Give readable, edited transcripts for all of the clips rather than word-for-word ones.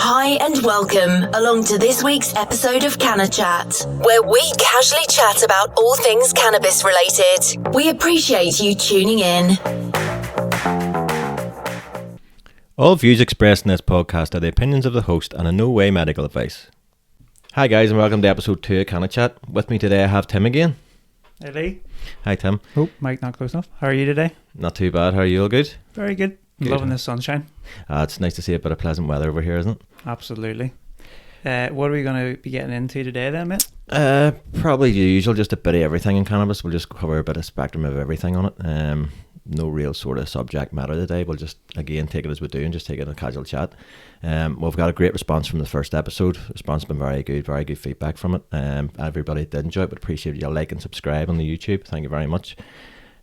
Hi and welcome along to this week's episode of CannaChat, where we casually chat about all things cannabis related. We appreciate you tuning in. All views expressed in this podcast are the opinions of the host and in no way medical advice. Hi guys and welcome to episode 2 of CannaChat. With me today I have Tim again. Hey Lee. Hi Tim. Oh, mic not close enough. How are you today? Not too bad, how are you? All good? Very good. Good. Loving the sunshine. It's nice to see a bit of pleasant weather over here, isn't it? Absolutely. What are we going to be getting into today then, mate? Probably the usual, just a bit of everything in cannabis. We'll just cover a bit of spectrum of everything on it. No real sort of subject matter today. We'll just, again, take it as we do and just take it in a casual chat. We've got a great response from the first episode. The response has been very good feedback from it. Everybody did enjoy it, but appreciate you like and subscribe on the YouTube. Thank you very much.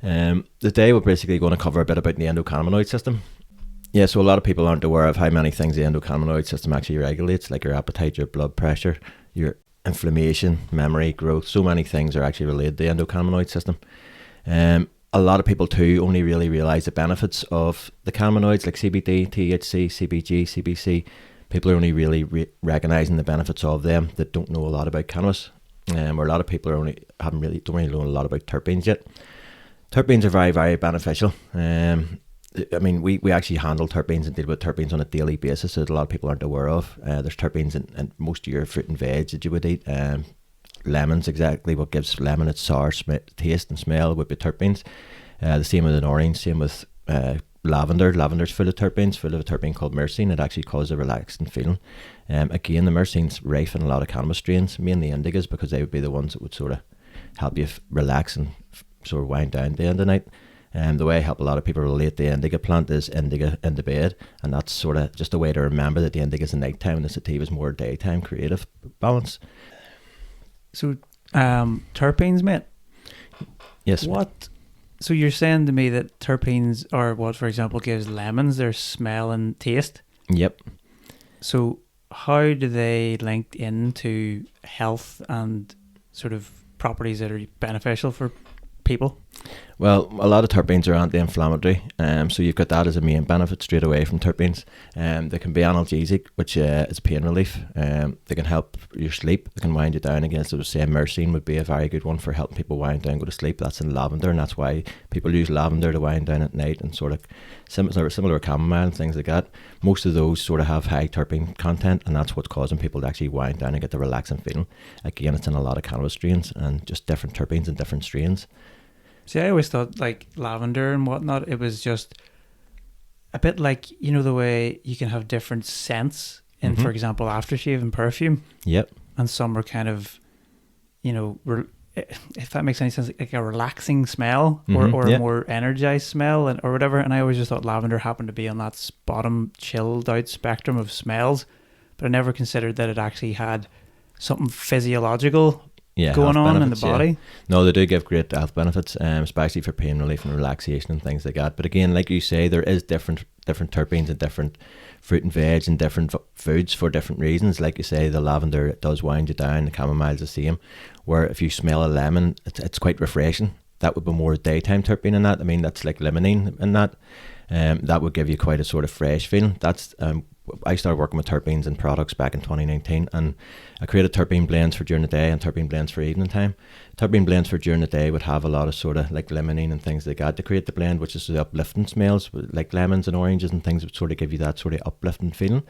Today we're basically going to cover a bit about the endocannabinoid system. Yeah, so a lot of people aren't aware of how many things the endocannabinoid system actually regulates, like your appetite, your blood pressure, your inflammation, memory, growth. So many things are actually related to the endocannabinoid system. A lot of people too only really realise the benefits of the cannabinoids like CBD, THC, CBG, CBC. People are only really recognising the benefits of them that don't know a lot about cannabis. Or a lot of people don't really know a lot about terpenes yet. Terpenes are very, very beneficial. I mean, we actually handle terpenes and deal with terpenes on a daily basis that a lot of people aren't aware of. There's terpenes in most of your fruit and veg that you would eat. Lemons, exactly what gives lemon its sour taste and smell would be terpenes. The same with an orange, same with lavender. Lavender's full of terpenes, full of a terpene called myrcene. It actually causes a relaxing feeling. Again, the myrcene's rife in a lot of cannabis strains, mainly indicas, because they would be the ones that would sort of help you relax and sort of wind down at the end of the night. The way I help a lot of people relate the indica plant is indica in the bed, and that's sort of just a way to remember that the indica is night time and the sativa is more daytime creative balance. So, terpenes, mate. Yes. What? So you're saying to me that terpenes are what, for example, gives lemons their smell and taste? Yep. So how do they link into health and sort of properties that are beneficial for people? Well, a lot of terpenes are anti-inflammatory, so you've got that as a main benefit straight away from terpenes. They can be analgesic, which is pain relief. They can help your sleep. They can wind you down again. So, say myrcene would be a very good one for helping people wind down, go to sleep. That's in lavender, and that's why people use lavender to wind down at night, and sort of similar to chamomile and things like that. Most of those sort of have high terpene content, and that's what's causing people to actually wind down and get the relaxing feeling. Again, it's in a lot of cannabis strains and just different terpenes and different strains. See, I always thought like lavender and whatnot, it was just a bit like, you know, the way you can have different scents in, for example, aftershave and perfume. Yep. And some are kind of, you know, if that makes any sense, like a relaxing smell or a more energized smell or whatever. And I always just thought lavender happened to be on that bottom chilled out spectrum of smells, but I never considered that it actually had something physiological going on in the body. Yeah. No, they do give great health benefits, especially for pain relief and relaxation and things like that. But again, like you say, there is different terpenes and different fruit and veg and different foods for different reasons. Like you say, the lavender, it does wind you down. The chamomile's the same. Where if you smell a lemon, it's quite refreshing. That would be more daytime terpene in that. I mean, that's like limonene in that. That would give you quite a sort of fresh feeling. That's I started working with terpenes and products back in 2019, and I created terpene blends for during the day and terpene blends for evening time. Terpene blends for during the day would have a lot of sort of like limonene and things like that to create the blend, which is the uplifting smells like lemons and oranges and things would sort of give you that sort of uplifting feeling.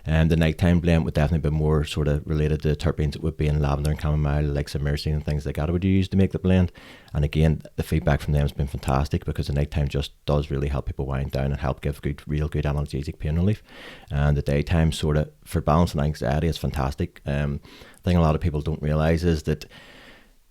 And the nighttime blend would definitely be more sort of related to terpenes. It would be in lavender and chamomile, like some myrcene and things like that I would use to make the blend. And again, the feedback from them has been fantastic because the nighttime just does really help people wind down and help give real good analgesic pain relief. And the daytime sort of for balance and anxiety is fantastic. Thing a lot of people don't realise is that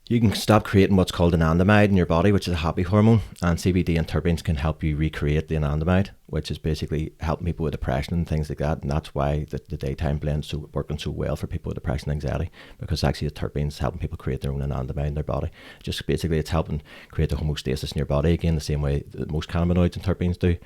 you can stop creating what's called anandamide in your body, which is a happy hormone, and CBD and terpenes can help you recreate the anandamide, which is basically helping people with depression and things like that. And that's why the daytime blend's working so well for people with depression and anxiety, because actually the terpenes helping people create their own anandamide in their body. Just basically it's helping create the homeostasis in your body again, the same way that most cannabinoids and terpenes do.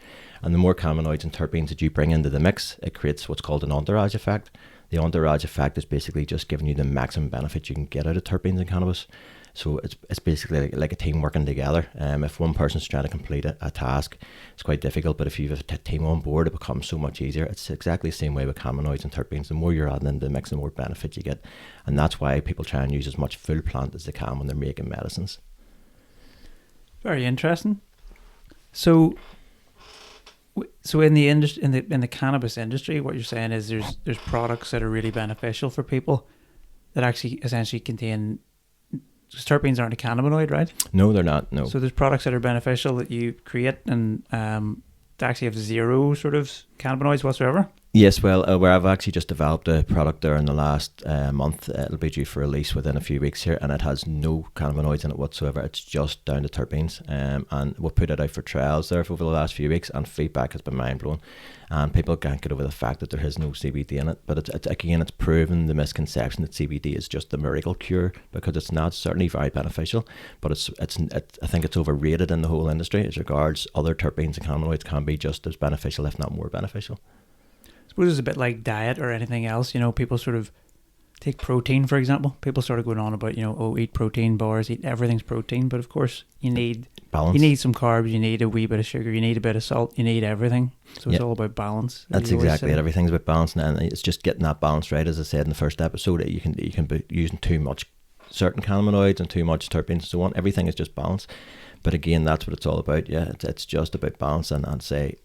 And the more cannabinoids and terpenes that you bring into the mix, it creates what's called an entourage effect. The entourage effect is basically just giving you the maximum benefit you can get out of terpenes and cannabis. So it's basically like a team working together. If one person's trying to complete a task, it's quite difficult, but if you have a team on board, it becomes so much easier. It's exactly the same way with cannabinoids and terpenes. The more you're adding into the mix, the more benefit you get. And that's why people try and use as much full plant as they can when they're making medicines. Very interesting. So in the industry, in the cannabis industry, what you're saying is there's products that are really beneficial for people that actually essentially contain, terpenes aren't a cannabinoid, right? No, they're not. No. So there's products that are beneficial that you create and they actually have zero sort of cannabinoids whatsoever. Yes, well, where I've actually just developed a product there in the last month. It'll be due for release within a few weeks here, and it has no cannabinoids in it whatsoever. It's just down to terpenes, and we'll put it out for trials there over the last few weeks, and feedback has been mind-blowing. And people can't get over the fact that there is no CBD in it, but it's proven the misconception that CBD is just the miracle cure, because it's not. Certainly very beneficial, but I think it's overrated in the whole industry as regards other terpenes and cannabinoids can be just as beneficial, if not more beneficial. I suppose it's a bit like diet or anything else. People sort of take protein, for example. People started going on about, eat protein bars, eat everything's protein. But of course, you need balance. You need some carbs, you need a wee bit of sugar, you need a bit of salt, you need everything. So it's all about balance. That's exactly it. Everything's about balance, and it's just getting that balance right. As I said in the first episode, you can be using too much certain cannabinoids and too much terpenes and so on. Everything is just balance. But again, that's what it's all about. Yeah, it's just about balance, and say,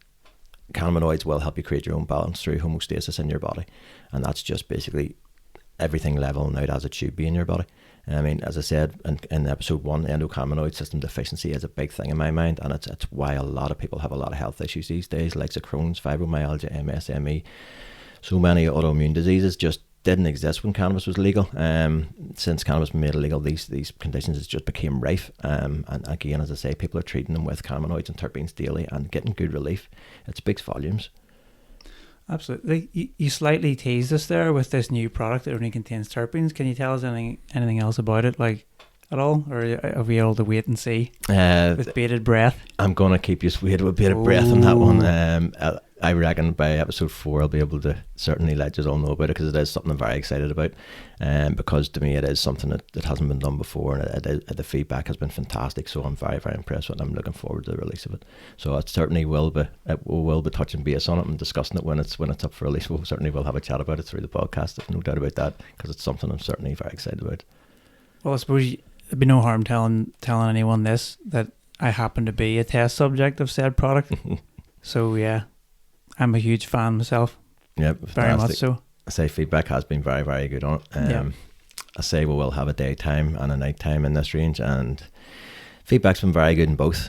cannabinoids will help you create your own balance through homeostasis in your body, and that's just basically everything leveling out as it should be in your body. I mean, as I said in episode 1, endocannabinoid system deficiency is a big thing in my mind, and it's why a lot of people have a lot of health issues these days, like Crohn's, fibromyalgia, MS, ME. So many autoimmune diseases just didn't exist when cannabis was legal. Since cannabis was made illegal, these conditions just became rife. And again, as I say, people are treating them with cannabinoids and terpenes daily and getting good relief. It speaks volumes. Absolutely. You slightly teased us there with this new product that only contains terpenes. Can you tell us anything else about it, like at all, or are we able to wait and see with bated breath? I'm going to keep you waiting with bated breath on that one. I reckon by episode 4 I'll be able to certainly let you all know about it, because it is something I'm very excited about, because to me it is something that hasn't been done before, and the feedback has been fantastic, so I'm very, very impressed with it. I'm looking forward to the release of it. So it certainly will be touching base on it and discussing it when it's up for release. We'll certainly have a chat about it through the podcast, there's no doubt about that, because it's something I'm certainly very excited about. Well, I suppose it'd be no harm telling anyone that I happen to be a test subject of said product. So yeah, I'm a huge fan myself. Yep, very much so. I say feedback has been very, very good on it. I say we will have a daytime and a nighttime in this range, and feedback's been very good in both.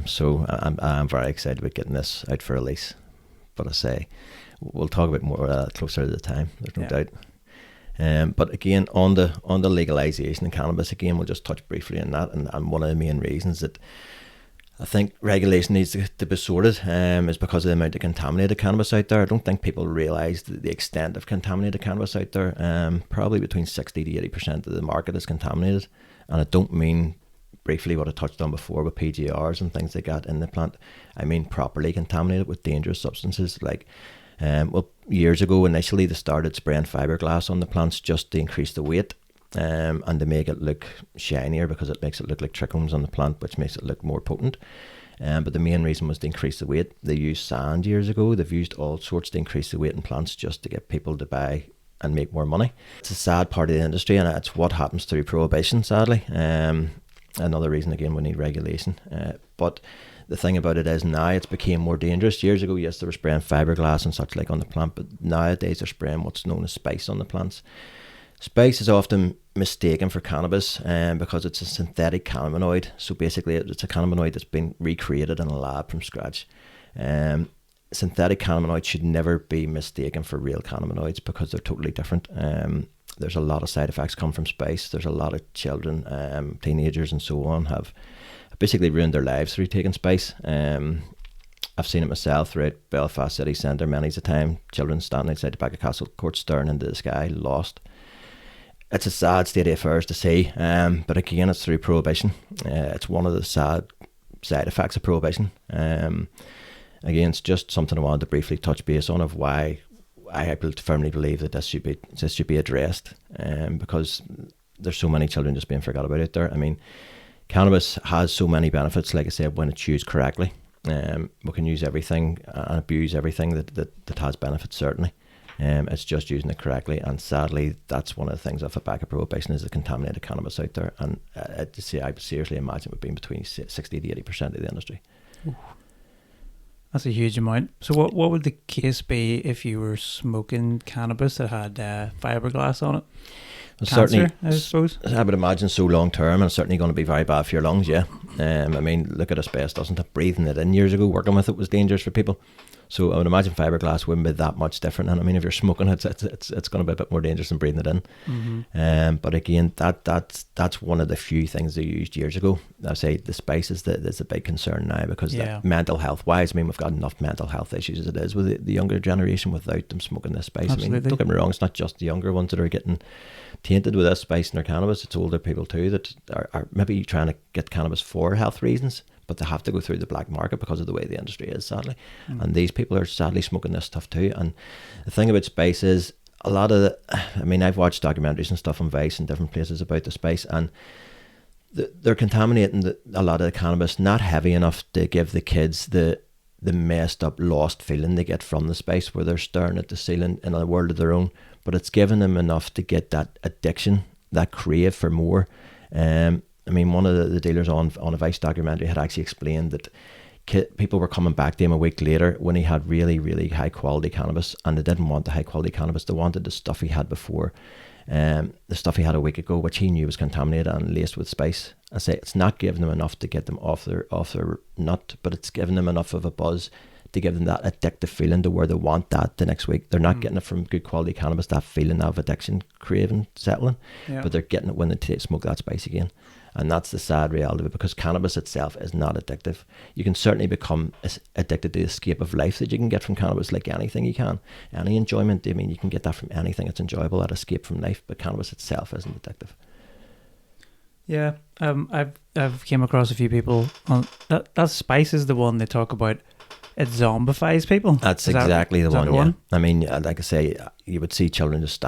So I'm very excited about getting this out for release. But I say we'll talk about more closer to the time. There's no doubt. But again, on the legalization of cannabis, again, we'll just touch briefly on that. And one of the main reasons that I think regulation needs to be sorted is because of the amount of contaminated cannabis out there. I don't think people realise the extent of contaminated cannabis out there. Probably between 60 to 80% of the market is contaminated. And I don't mean briefly what I touched on before with PGRs and things like that in the plant. I mean properly contaminated with dangerous substances like years ago, initially they started spraying fiberglass on the plants just to increase the weight and to make it look shinier, because it makes it look like trichomes on the plant, which makes it look more potent. But the main reason was to increase the weight. They used sand years ago. They've used all sorts to increase the weight in plants just to get people to buy and make more money. It's a sad part of the industry, and it's what happens through prohibition, sadly. Another reason, again, we need regulation. But the thing about it is now it's became more dangerous. Years ago, yes, they were spraying fiberglass and such like on the plant, but nowadays they're spraying what's known as spice on the plants. Spice is often mistaken for cannabis because it's a synthetic cannabinoid. So basically it's a cannabinoid that's been recreated in a lab from scratch. Synthetic cannabinoids should never be mistaken for real cannabinoids because they're totally different. There's a lot of side effects come from spice. There's a lot of children, teenagers and so on have basically ruined their lives through taking spice. I've seen it myself throughout Belfast city centre many a time. Children standing outside the back of Castle Court staring into the sky, lost. It's a sad state of affairs to see, but again, it's through prohibition. It's one of the sad side effects of prohibition. Again, it's just something I wanted to briefly touch base on of why I firmly believe that this should be addressed, because there's so many children just being forgot about out there. I mean, cannabis has so many benefits, like I said, when it's used correctly. We can use everything and abuse everything that has benefits, certainly. It's just using it correctly, and sadly, that's one of the things off the back of prohibition is the contaminated cannabis out there. And I would seriously imagine it would be between 60 to 80% of the industry. Ooh. That's a huge amount. So what would the case be if you were smoking cannabis that had fiberglass on it? Well, Cancer, certainly, I suppose. I would imagine so long term, and it's certainly going to be very bad for your lungs. Yeah, I mean, look at asbestos, doesn't it? Breathing it in years ago, working with it was dangerous for people. So I would imagine fiberglass wouldn't be that much different. And I mean, if you're smoking it, it's going to be a bit more dangerous than breathing it in. Mm-hmm. But again, that's one of the few things they used years ago. I say the spice is a big concern now because mental health wise, I mean, we've got enough mental health issues as it is with the younger generation without them smoking this spice. Absolutely. I mean, don't get me wrong, it's not just the younger ones that are getting tainted with this spice in their cannabis. It's older people too that are maybe trying to get cannabis for health reasons, but they have to go through the black market because of the way the industry is, sadly. And these people are sadly smoking this stuff too. And the thing about spice is a lot of I've watched documentaries and stuff on Vice and different places about the spice, and they're contaminating a lot of the cannabis, not heavy enough to give the kids the messed up, lost feeling they get from the spice, where they're staring at the ceiling in a world of their own. But it's giving them enough to get that addiction, that crave for more. I mean, one of the dealers on a Vice documentary had actually explained that people were coming back to him a week later when he had really, really high quality cannabis, and they didn't want the high quality cannabis. They wanted the stuff he had before, the stuff he had a week ago, which he knew was contaminated and laced with spice. I say it's not giving them enough to get them off their nut, but it's giving them enough of a buzz to give them that addictive feeling to where they want that the next week. They're not getting it from good quality cannabis, that feeling of addiction, craving, settling, but they're getting it when they smoke that spice again. And that's the sad reality of it, because cannabis itself is not addictive. You can certainly become addicted to the escape of life that you can get from cannabis, like anything you can. Any enjoyment, I mean, you can get that from anything that's enjoyable, that escape from life, but cannabis itself isn't addictive. Yeah, I've came across a few people on that spice is the one they talk about. It zombifies people. That's exactly the one. I mean, like I say, you would see children just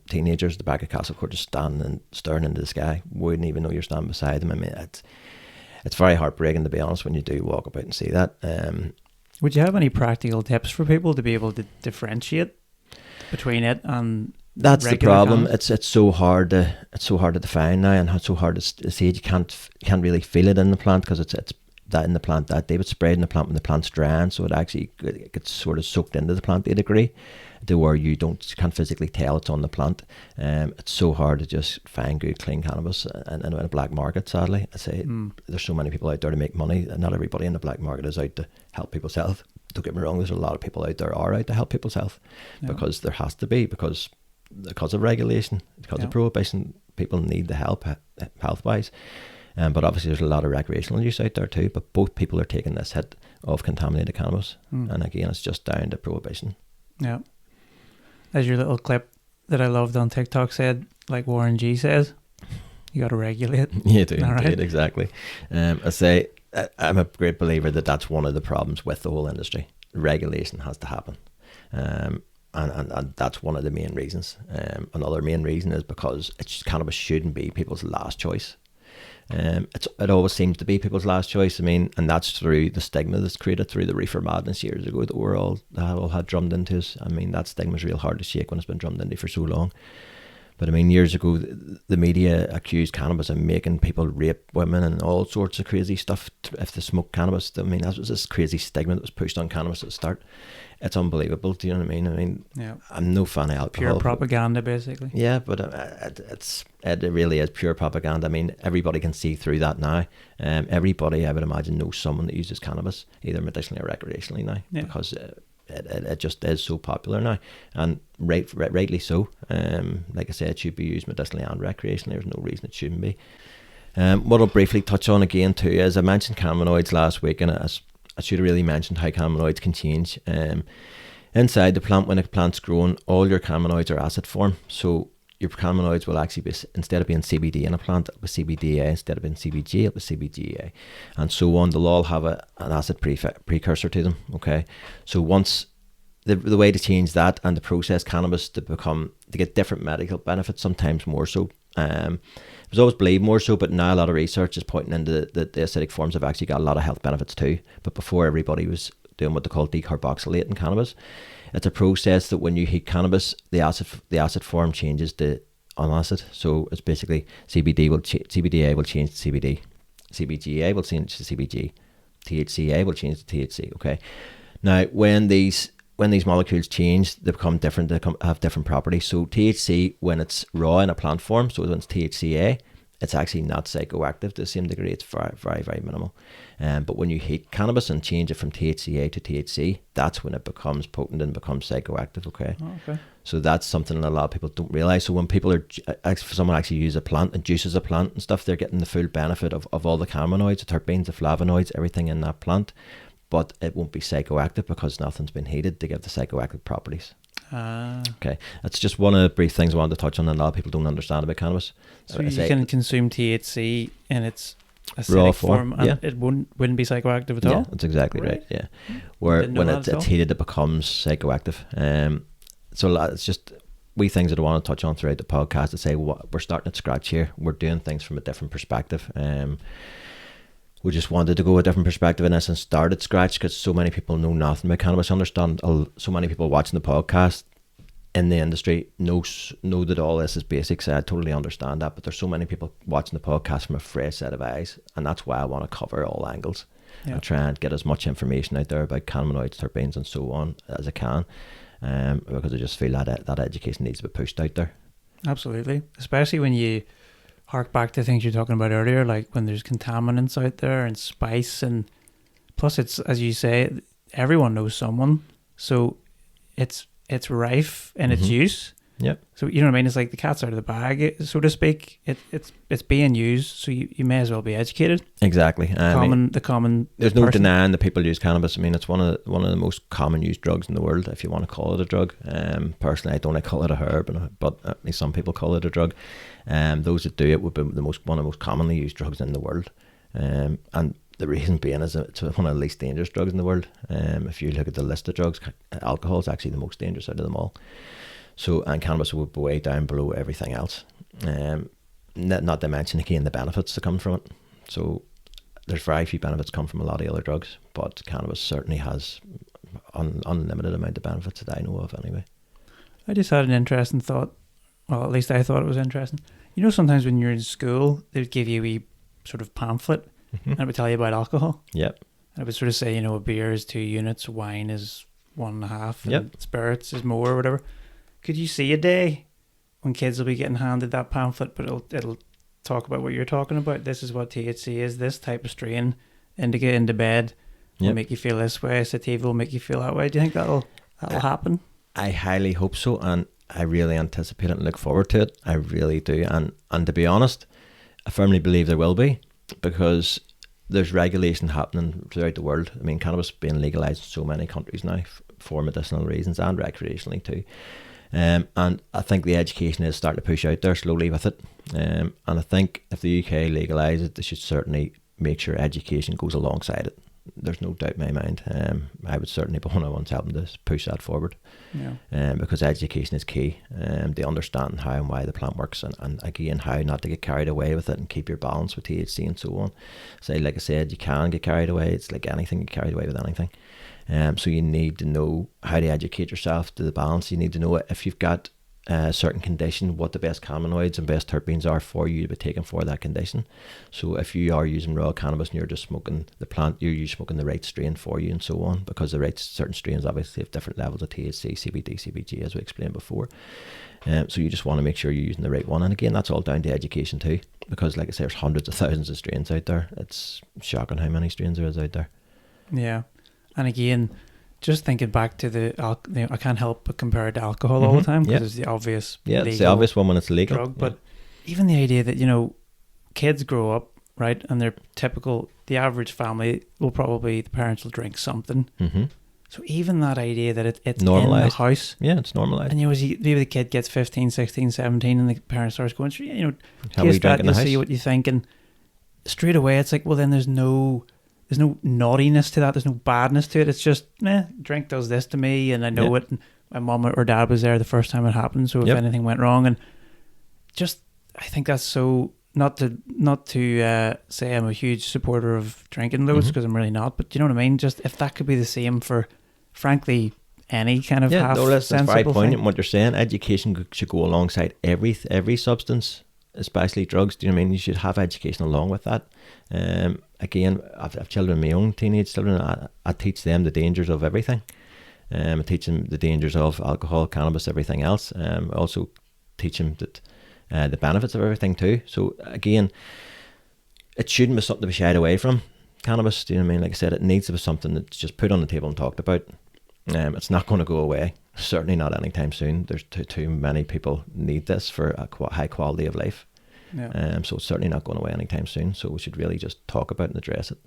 teenagers at the back of Castle Court just standing and staring into the sky, wouldn't even know you're standing beside them. I mean, it's very heartbreaking, to be honest, when you do walk about and see that. Would you have any practical tips for people to be able to differentiate between it and? That's the problem. Cannabis? It's so hard to define now, and it's so hard to see it. You can't really feel it in the plant because it's that in the plant that day, but sprayed in the plant when the plant's drying, so it gets sort of soaked into the plant to a degree, to where you can't physically tell it's on the plant. It's so hard to just find good clean cannabis in a black market. Sadly, I say there's so many people out there to make money, and not everybody in the black market is out to help people's health. Don't get me wrong, there's a lot of people out there are out to help people's health, because there has to be, because of regulation, because of prohibition. People need the help health wise. But obviously there's a lot of recreational use out there too, but both people are taking this hit of contaminated cannabis, and again, it's just down to prohibition. Yeah. As your little clip that I loved on TikTok said, like Warren G says, you got to regulate. You do, indeed, exactly. I say, I'm a great believer that that's one of the problems with the whole industry. Regulation has to happen. And that's one of the main reasons. Another main reason is because cannabis shouldn't be people's last choice. It always seems to be people's last choice. I mean, and that's through the stigma that's created through the reefer madness years ago that we're all had drummed into us. I mean, that stigma's real hard to shake when it's been drummed into for so long. But I mean, years ago, the media accused cannabis of making people rape women and all sorts of crazy stuff if they smoke cannabis. I mean, that was this crazy stigma that was pushed on cannabis at the start. It's unbelievable. Do you know what I mean? I mean, I'm no fan of alcohol. Pure propaganda, basically. Yeah, but it really is pure propaganda. I mean, everybody can see through that now. Everybody, I would imagine, knows someone that uses cannabis, either medicinally or recreationally now, because it just is so popular now, and rightly so. Like I said, it should be used medicinally and recreationally. There's no reason it shouldn't be. What I'll briefly touch on again too is I mentioned cannabinoids last week, and I should have really mentioned how cannabinoids can change. Inside the plant, when a plant's grown, all your cannabinoids are acid form. So your cannabinoids will actually be, instead of being CBD in a plant, it'll be CBDA. Instead of being CBG, it'll be CBGA, and so on. They'll all have an acid precursor to them. Okay, so once the way to change that and to process cannabis to get different medical benefits, sometimes more so, It was always believed more so, but now a lot of research is pointing into the acidic forms have actually got a lot of health benefits too. But before, everybody was doing what they call decarboxylating cannabis. It's a process that when you heat cannabis, the acid form changes to unacid. So it's basically CBDA will change to CBD, CBGA will change to CBG, THCA will change to THC. Okay, now when these molecules change, they become different. They have different properties. So THC, when it's raw in a plant form, so when it's THCA, it's actually not psychoactive to the same degree. It's very, very, very minimal. But when you heat cannabis and change it from THCA to THC, that's when it becomes potent and becomes psychoactive. Okay. Oh, okay. So that's something that a lot of people don't realize. So when people someone actually uses a plant and juices a plant and stuff, they're getting the full benefit of all the cannabinoids, the terpenes, the flavonoids, everything in that plant. But it won't be psychoactive because nothing's been heated to give the psychoactive properties. Okay, that's just one of the brief things I wanted to touch on, and a lot of people don't understand about cannabis. So you can consume THC in its acidic raw form, and it wouldn't be psychoactive at all? Yeah, that's exactly right. Yeah, where when it's heated, it becomes psychoactive. So it's just wee things that I want to touch on throughout the podcast to say we're starting at scratch here. We're doing things from a different perspective. We just wanted to go a different perspective in this and start at scratch because so many people know nothing about cannabis. Understand so many people watching the podcast in the industry know that all this is basics. I totally understand that, but there's so many people watching the podcast from a fresh set of eyes, and that's why I want to cover all angles and try and get as much information out there about cannabinoids, terpenes, and so on as I can, because I just feel that education needs to be pushed out there. Absolutely, especially when you hark back to things you're talking about earlier, like when there's contaminants out there and spice, and plus it's, as you say, everyone knows someone, so it's rife in its use. Yep. So you know what I mean? It's like the cat's out of the bag, so to speak. It's being used, so you may as well be educated. Exactly. The common. There's no denying that people use cannabis. I mean, it's one of the most common used drugs in the world, if you want to call it a drug. Personally, I don't like call it a herb, but at least some people call it a drug. Those that do it would be one of the most commonly used drugs in the world. And the reason being is it's one of the least dangerous drugs in the world. If you look at the list of drugs, alcohol is actually the most dangerous out of them all. So, and cannabis would be way down below everything else. Not to mention again the benefits that come from it. So there's very few benefits come from a lot of other drugs, but cannabis certainly has unlimited amount of benefits that I know of anyway. I just had an interesting thought. Well, at least I thought it was interesting. You know, sometimes when you're in school, they'd give you a sort of pamphlet, and it would tell you about alcohol. Yep. And it would sort of say, a beer is 2 units, wine is 1.5, and spirits is more, or whatever. Could you see a day when kids will be getting handed that pamphlet, but it'll talk about what you're talking about? This is what THC is. This type of strain, indica into bed, will make you feel this way. Sativa will make you feel that way. Do you think that'll happen? I highly hope so, and I really anticipate it and look forward to it. I really do, and to be honest, I firmly believe there will be, because there's regulation happening throughout the world. I mean, cannabis being legalized in so many countries now for medicinal reasons and recreationally too. And I think the education is starting to push out there slowly with it. And I think if the UK legalises it, they should certainly make sure education goes alongside it. There's no doubt in my mind. I would certainly be one of the ones helping to push that forward. Because education is key. To understand how and why the plant works, and again, how not to get carried away with it and keep your balance with THC and so on. So like I said, you can get carried away. It's like anything, you get carried away with anything. So you need to know how to educate yourself to the balance. You need to know if you've got a certain condition, what the best cannabinoids and best terpenes are for you to be taken for that condition. So if you are using raw cannabis and you're just smoking the plant, you're smoking the right strain for you and so on, because the right certain strains obviously have different levels of THC, CBD, CBG, as we explained before. So you just want to make sure you're using the right one. And again, that's all down to education too, because like I say, there's hundreds of thousands of strains out there. It's shocking how many strains there is out there. Yeah. And again, just thinking back to I can't help but compare it to alcohol all the time, because it's the obvious it's the obvious one when it's legal drug. But even the idea that kids grow up, right, and the average family will probably, the parents will drink something. So even that idea that it's normalized in the house, it's normalized. And maybe the kid gets 15, 16, 17, and the parent starts going, how we drink in the house? See what you think, and straight away it's like, well, then there's no naughtiness to that. There's no badness to it. It's just, drink does this to me, and I know it. And my mum or dad was there the first time it happened, so if anything went wrong, and just I think that's so, not to say I'm a huge supporter of drinking loads, because I'm really not, but do you know what I mean? Just if that could be the same for, frankly, any kind of half that's sensible very poignant thing. what you're saying. Education should go alongside every substance, especially drugs. Do you know what I mean? You should have education along with that. Again, I've children, my own teenage children. I teach them the dangers of everything. I teach them the dangers of alcohol, cannabis, everything else. I also teach them that the benefits of everything too. So again, it shouldn't be something to be shied away from. Cannabis, do you know what I mean? Like I said, it needs to be something that's just put on the table and talked about. It's not going to go away. Certainly not anytime soon. There's too many people need this for a high quality of life. Yeah. So it's certainly not going away anytime soon. So we should really just talk about and address it.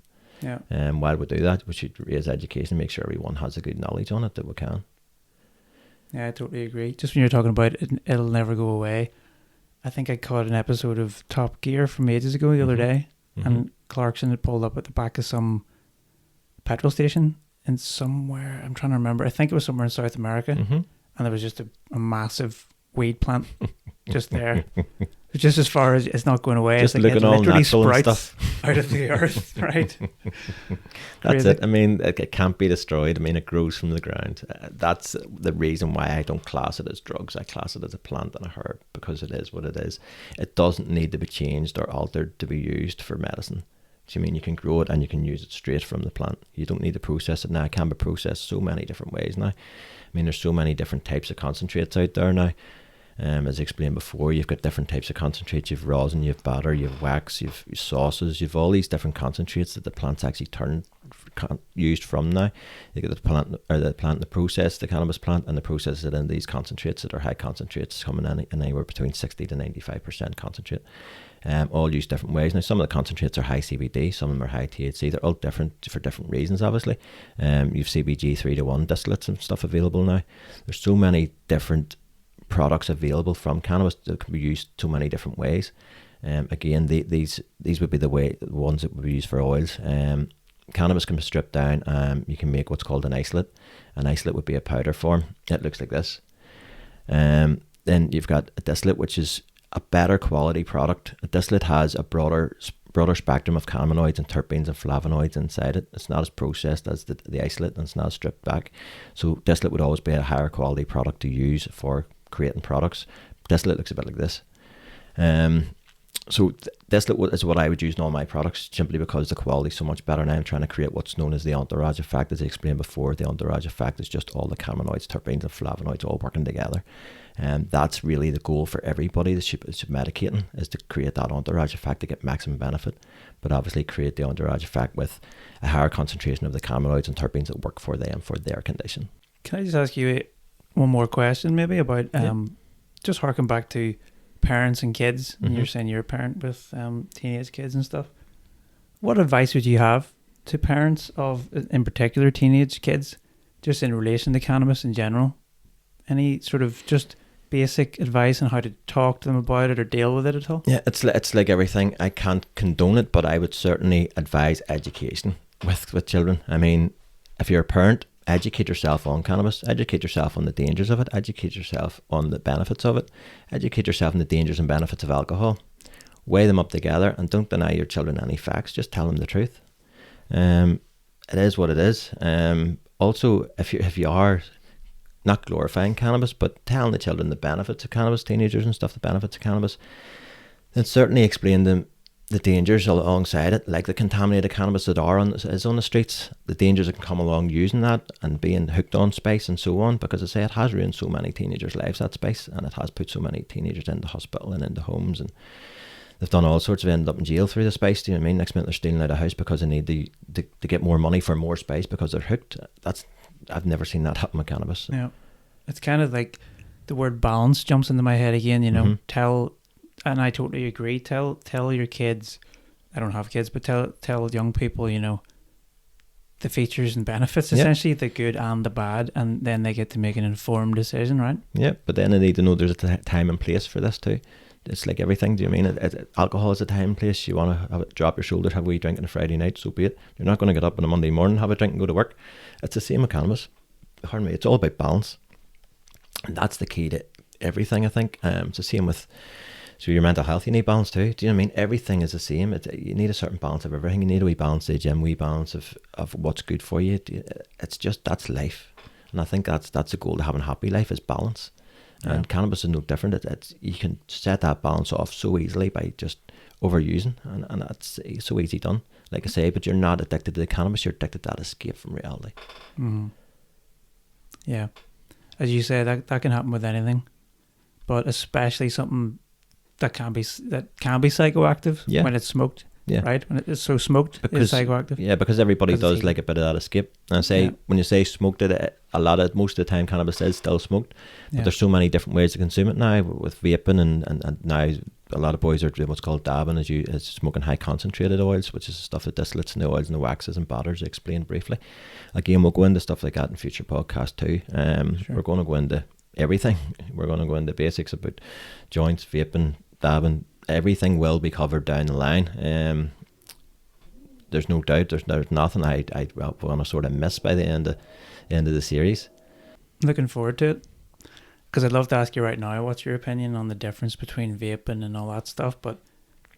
Yeah. While we do that, we should raise education, make sure everyone has a good knowledge on it that we can. Yeah, I totally agree. Just when you're talking about it, it'll never go away. I think I caught an episode of Top Gear from ages ago the other day, and Clarkson had pulled up at the back of some petrol station in somewhere, I'm trying to remember, I think it was somewhere in South America, and there was just a massive weed plant just there. Just as far as it's not going away, just it's like looking it all literally natural and sprouts stuff out of the earth, right? That's Crazy. it. I mean, it can't be destroyed. I mean, it grows from the ground. That's the reason why I don't class it as drugs. I class it as a plant and a herb, because it is what it is. It doesn't need to be changed or altered to be used for medicine. Do you mean you can grow it and you can use it straight from the plant? You don't need to process it now. It can be processed so many different ways now. I mean, there's so many different types of concentrates out there now. As I explained before, you've got different types of concentrates. You've rosin, you've batter, you've wax, you've sauces, you've all these different concentrates that the plant's actually used from now. You get the plant, the process, the cannabis plant, and the process it in these concentrates that are high concentrates, coming in anywhere between 60 to 95% concentrate. All used different ways. Now, some of the concentrates are high CBD, some of them are high THC. They're all different for different reasons, obviously. You've CBG 3-to-1 distillates and stuff available now. There's so many different products available from cannabis that can be used so many different ways. Again, these would be the ones that would be used for oils. Cannabis can be stripped down. You can make what's called an isolate. An isolate would be a powder form. It looks like this. Then you've got a distillate, which is a better quality product. A distillate has a broader spectrum of cannabinoids and terpenes and flavonoids inside it. It's not as processed as the isolate, and it's not stripped back. So distillate would always be a higher quality product to use for creating products. Distillate looks a bit like this. So distillate is what I would use in all my products, simply because the quality is so much better. Now I'm trying to create what's known as the entourage effect. As I explained before, the entourage effect is just all the cannabinoids, terpenes and flavonoids all working together. And that's really the goal for everybody that should medicating, is to create that entourage effect to get maximum benefit, but obviously create the entourage effect with a higher concentration of the cannabinoids and terpenes that work for them, for their condition. Can I just ask you one more question maybe about just harking back to parents and kids, and you're saying you're a parent with teenage kids and stuff. What advice would you have to parents of, in particular, teenage kids, just in relation to cannabis in general? Any sort of just basic advice on how to talk to them about it or deal with it at all? Yeah, it's like everything. I can't condone it, but I would certainly advise education with children. I mean, if you're a parent, educate yourself on cannabis, educate yourself on the dangers of it, educate yourself on the benefits of it, educate yourself on the dangers and benefits of alcohol. Weigh them up together, and don't deny your children any facts. Just tell them the truth. It is what it is. Also, if you are not glorifying cannabis, but telling the children the benefits of cannabis, teenagers and stuff, the benefits of cannabis, then certainly explain them the dangers alongside it, like the contaminated cannabis that is on the streets, the dangers that can come along using that and being hooked on spice and so on, because I say it has ruined so many teenagers' lives, that spice, and it has put so many teenagers into hospital and into homes, and they've done all sorts of ended up in jail through the spice. Do you know what I mean? Next minute they're stealing out of house because they need to get more money for more spice because they're hooked. I've never seen that happen with cannabis. Yeah, it's kind of like the word balance jumps into my head again. You know, and I totally agree. Tell your kids. I don't have kids, but tell young people, you know, the features and benefits, essentially the good and the bad, and then they get to make an informed decision, right? Yeah, but then they need to know there's a time and place for this too. It's like everything. Do you mean alcohol is a time and place? You want to have it, drop your shoulders, have a wee drink on a Friday night, so be it. You're not going to get up on a Monday morning, have a drink and go to work. It's the same with cannabis. Pardon me. It's all about balance, and that's the key to everything, I think. It's the same with So your mental health, you need balance too. Do you know what I mean? Everything is the same. You need a certain balance of everything. You need a wee balance of the gym, wee balance of what's good for you. It's just, that's life. And I think that's the goal to having a happy life, is balance. Yeah. And cannabis is no different. It's you can set that balance off so easily by just overusing, and that's so easy done. Like I say, but you're not addicted to the cannabis, you're addicted to that escape from reality. Mm-hmm. Yeah. As you say, that can happen with anything, but especially something that can be psychoactive when it's smoked. Yeah. Right? When it's so smoked, it's psychoactive. Yeah, because everybody does like a bit of that escape. And I say, when you say smoked it, most of the time cannabis is still smoked. But there's so many different ways to consume it now, with vaping, and now a lot of boys are doing what's called dabbing, is smoking high concentrated oils, which is the stuff that distillates in the oils and the waxes and batters, explained briefly. Again, we'll go into stuff like that in future podcasts too. Sure. We're going to go into everything. We're going to go into basics about joints, vaping, dabbing. Everything will be covered down the line. There's no doubt. There's nothing I want to sort of miss by the end of the series. Looking forward to it, because I'd love to ask you right now, what's your opinion on the difference between vaping and all that stuff? But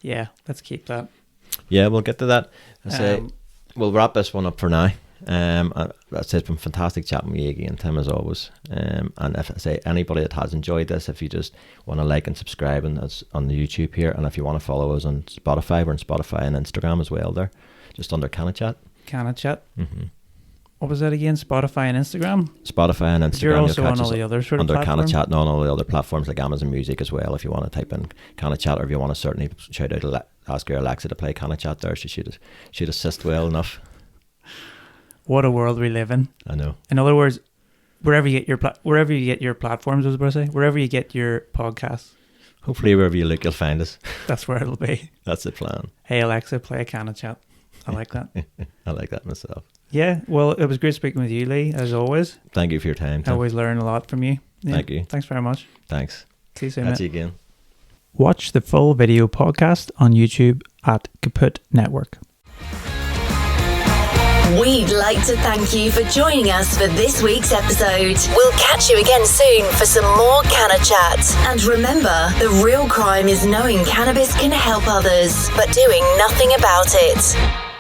yeah, let's keep that. Yeah, we'll get to that. I say we'll wrap this one up for now. That's it's been fantastic chatting with you again, Tim, as always. And if I say anybody that has enjoyed this, if you just want to like and subscribe, and that's on the YouTube here, and if you want to follow us on Spotify, we're on Spotify and Instagram as well. There, just under CannaChat. CannaChat. Mm-hmm. What was that again? Spotify and Instagram. Spotify and Instagram. You're also on all the other sort of under platforms? CannaChat and on all the other platforms like Amazon Music as well. If you want to type in CannaChat, or if you want to certainly shout out, ask your Alexa to play CannaChat there. She'd assist well enough. What a world we live in. I know. In other words, wherever you get your platforms, I was about to say, wherever you get your podcasts. Hopefully wherever you look, you'll find us. That's where it'll be. That's the plan. Hey Alexa, play a CannaChat. I like that. I like that myself. Yeah, well, it was great speaking with you, Lee, as always. Thank you for your time, Tim. I always learn a lot from you. Yeah. Thank you. Thanks very much. Thanks. See you soon. Catch you again. Watch the full video podcast on YouTube at Kaput Network. We'd like to thank you for joining us for this week's episode. We'll catch you again soon for some more CannaChat. And remember, the real crime is knowing cannabis can help others, but doing nothing about it.